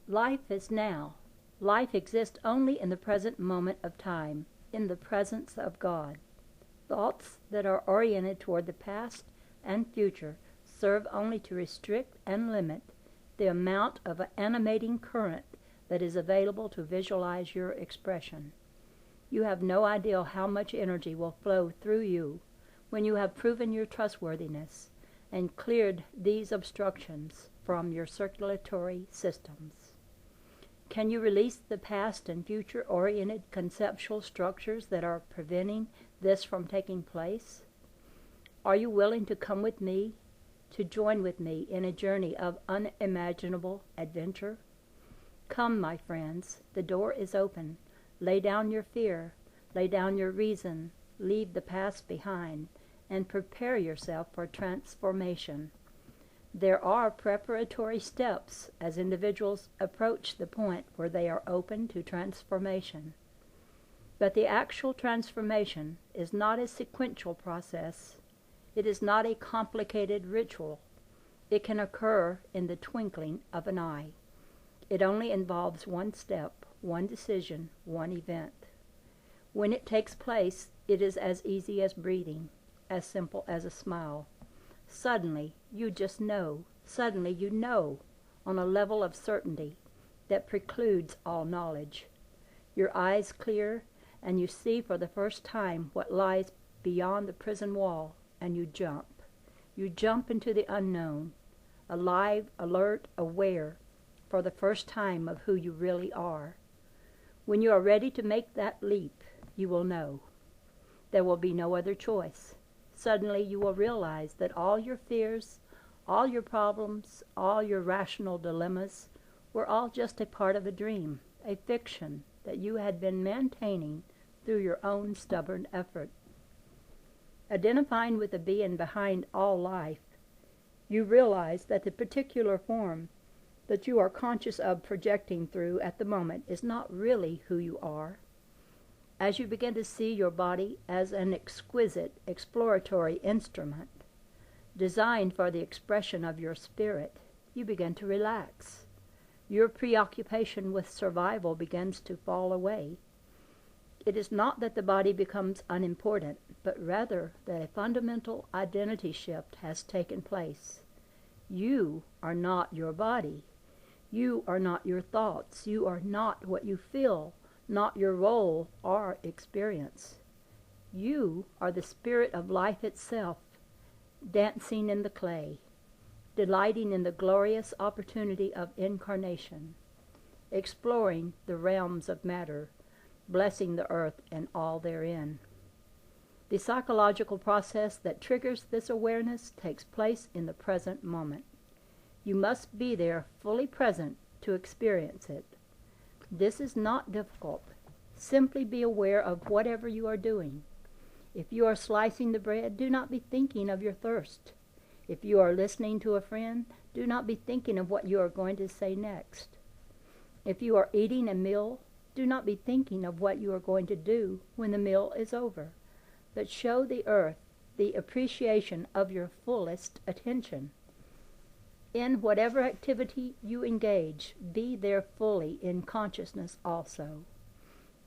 Life is now. Life exists only in the present moment of time, in the presence of God. Thoughts that are oriented toward the past and future serve only to restrict and limit the amount of animating current that is available to visualize your expression. You have no idea how much energy will flow through you when you have proven your trustworthiness and cleared these obstructions from your circulatory systems. Can you release the past and future-oriented conceptual structures that are preventing this from taking place? Are you willing to come with me, to join with me in a journey of unimaginable adventure? Come, my friends, the door is open. Lay down your fear, lay down your reason, leave the past behind, and prepare yourself for transformation. There are preparatory steps as individuals approach the point where they are open to transformation. But the actual transformation is not a sequential process. It is not a complicated ritual. It can occur in the twinkling of an eye. It only involves one step, one decision, one event. When it takes place, it is as easy as breathing, as simple as a smile. Suddenly, you just know. Suddenly, you know, on a level of certainty that precludes all knowledge. Your eyes clear, and you see for the first time what lies beyond the prison wall, and you jump. You jump into the unknown, alive, alert, aware, for the first time of who you really are. When you are ready to make that leap, you will know. There will be no other choice. Suddenly you will realize that all your fears, all your problems, all your rational dilemmas were all just a part of a dream, a fiction that you had been maintaining through your own stubborn effort. Identifying with the being behind all life, you realize that the particular form that you are conscious of projecting through at the moment is not really who you are. As you begin to see your body as an exquisite exploratory instrument, designed for the expression of your spirit, you begin to relax. Your preoccupation with survival begins to fall away. It is not that the body becomes unimportant, but rather that a fundamental identity shift has taken place. You are not your body. You are not your thoughts. You are not what you feel, not your role or experience. You are the spirit of life itself, dancing in the clay, delighting in the glorious opportunity of incarnation, exploring the realms of matter, blessing the earth and all therein. The psychological process that triggers this awareness takes place in the present moment. You must be there, fully present, to experience it. This is not difficult. Simply be aware of whatever you are doing. If you are slicing the bread, do not be thinking of your thirst. If you are listening to a friend, do not be thinking of what you are going to say next. If you are eating a meal, do not be thinking of what you are going to do when the meal is over, but show the earth the appreciation of your fullest attention. In whatever activity you engage, be there fully in consciousness also.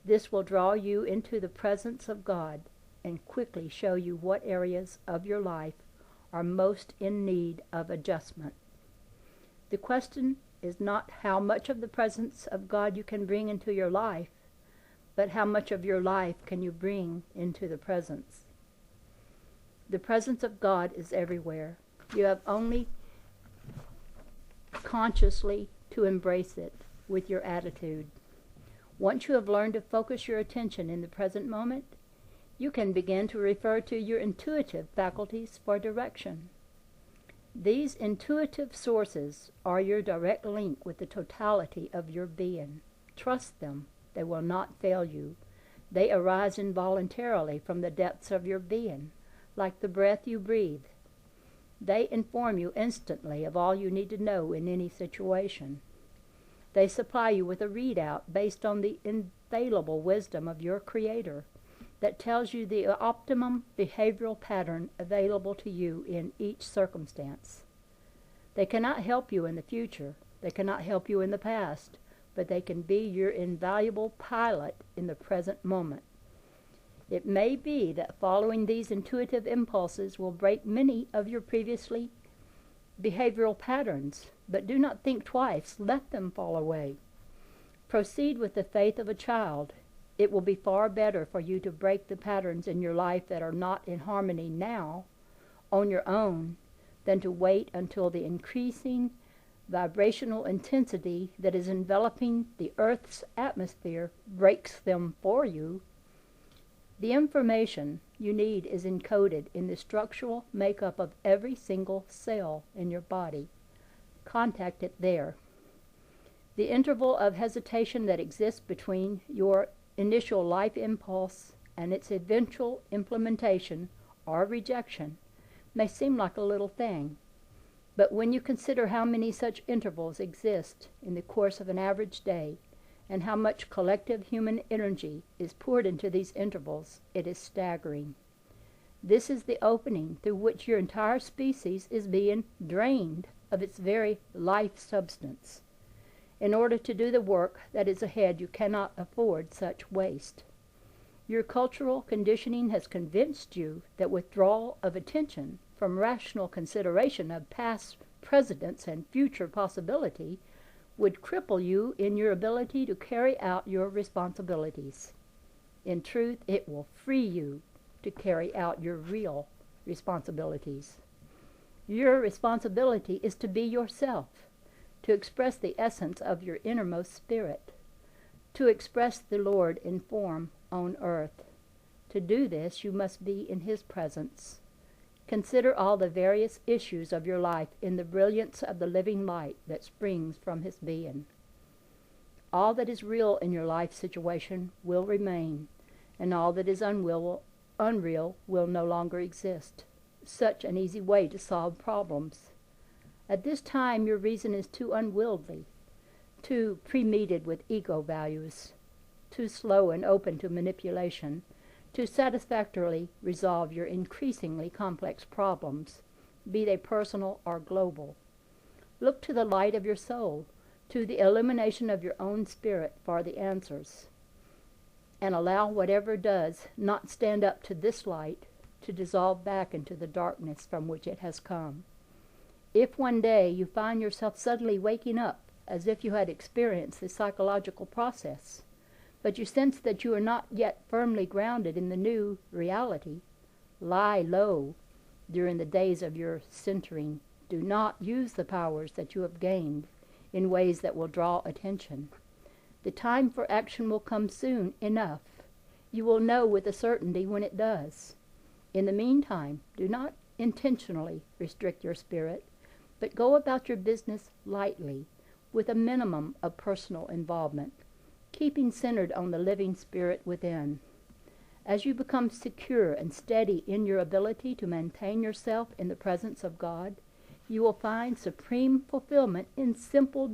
This will draw you into the presence of God and quickly show you what areas of your life are most in need of adjustment. The question is not how much of the presence of God you can bring into your life, but how much of your life can you bring into the presence. The presence of God is everywhere. You have only consciously to embrace it with your attitude. Once you have learned to focus your attention in the present moment, you can begin to refer to your intuitive faculties for direction. These intuitive sources are your direct link with the totality of your being. Trust them. They will not fail you. They arise involuntarily from the depths of your being, like the breath you breathe. They inform you instantly of all you need to know in any situation. They supply you with a readout based on the infallible wisdom of your Creator that tells you the optimum behavioral pattern available to you in each circumstance. They cannot help you in the future, They cannot help you in the past, but they can be your invaluable pilot in the present moment. It may be that following these intuitive impulses will break many of your previously behavioral patterns, but do not think twice. Let them fall away. Proceed with the faith of a child. It will be far better for you to break the patterns in your life that are not in harmony now on your own than to wait until the increasing vibrational intensity that is enveloping the Earth's atmosphere breaks them for you. The information you need is encoded in the structural makeup of every single cell in your body. Contact it there. The interval of hesitation that exists between your initial life impulse and its eventual implementation or rejection may seem like a little thing, but when you consider how many such intervals exist in the course of an average day, and how much collective human energy is poured into these intervals, it is staggering. This is the opening through which your entire species is being drained of its very life substance. In order to do the work that is ahead, you cannot afford such waste. Your cultural conditioning has convinced you that withdrawal of attention from rational consideration of past precedents and future possibility would cripple you in your ability to carry out your responsibilities. In truth, it will free you to carry out your real responsibilities. Your responsibility is to be yourself, to express the essence of your innermost spirit, to express the Lord in form on earth. To do this, you must be in His presence. Consider all the various issues of your life in the brilliance of the living light that springs from His being. All that is real in your life situation will remain, and all that is unreal will no longer exist. Such an easy way to solve problems. At this time, your reason is too unwieldy, too pre-meated with ego values, too slow and open to manipulation, to satisfactorily resolve your increasingly complex problems, be they personal or global. Look to the light of your soul, to the illumination of your own spirit for the answers, and allow whatever does not stand up to this light to dissolve back into the darkness from which it has come. If one day you find yourself suddenly waking up as if you had experienced the psychological process, but you sense that you are not yet firmly grounded in the new reality, lie low during the days of your centering. Do not use the powers that you have gained in ways that will draw attention. The time for action will come soon enough. You will know with a certainty when it does. In the meantime, do not intentionally restrict your spirit, but go about your business lightly, with a minimum of personal involvement, keeping centered on the living spirit within. As you become secure and steady in your ability to maintain yourself in the presence of God, you will find supreme fulfillment in simply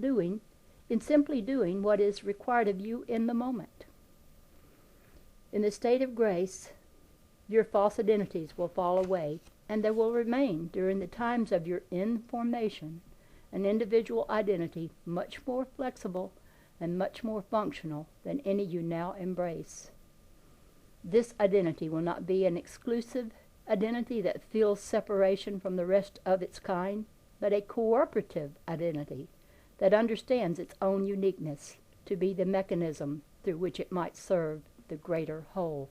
doing what is required of you in the moment. In the state of grace, your false identities will fall away, and there will remain during the times of your information an individual identity much more flexible and much more functional than any you now embrace. This identity will not be an exclusive identity that feels separation from the rest of its kind, but a cooperative identity that understands its own uniqueness to be the mechanism through which it might serve the greater whole.